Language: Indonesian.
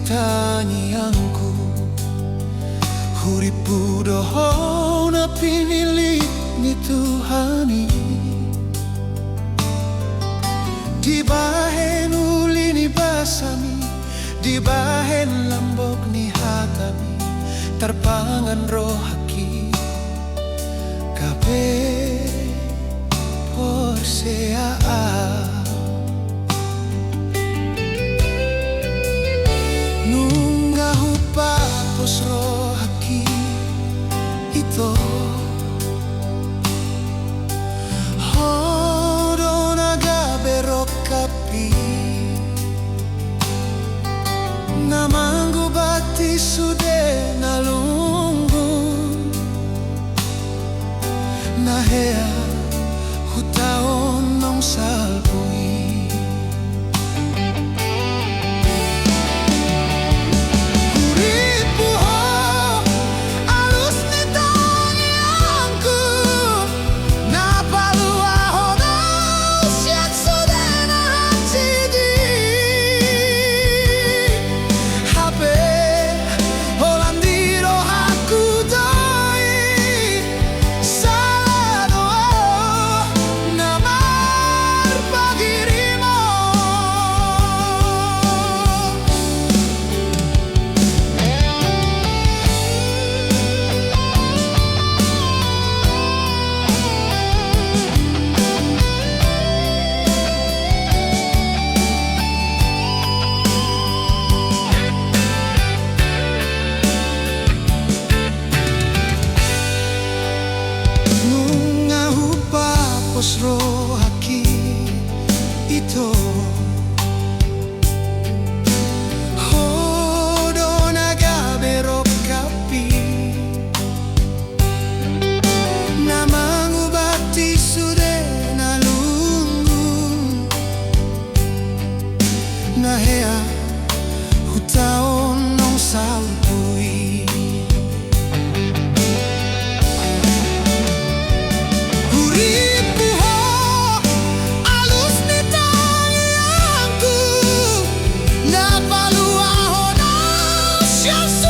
tanyangku, huripu doho na pinilit ni Tuhani. Di bahen uli ni basami, di bahen lambok ni hatami, tarpangan rohaki kape porsea. Nungahu papos rohaki ito, hodo nagaberok kapi, namanggu bati sude nalunggun, nahea hutaon nong salpui. Rohaki ito, hodo nagaberok kapi, namangubati sude nalunggun, nahea hutaon nong salpui. Just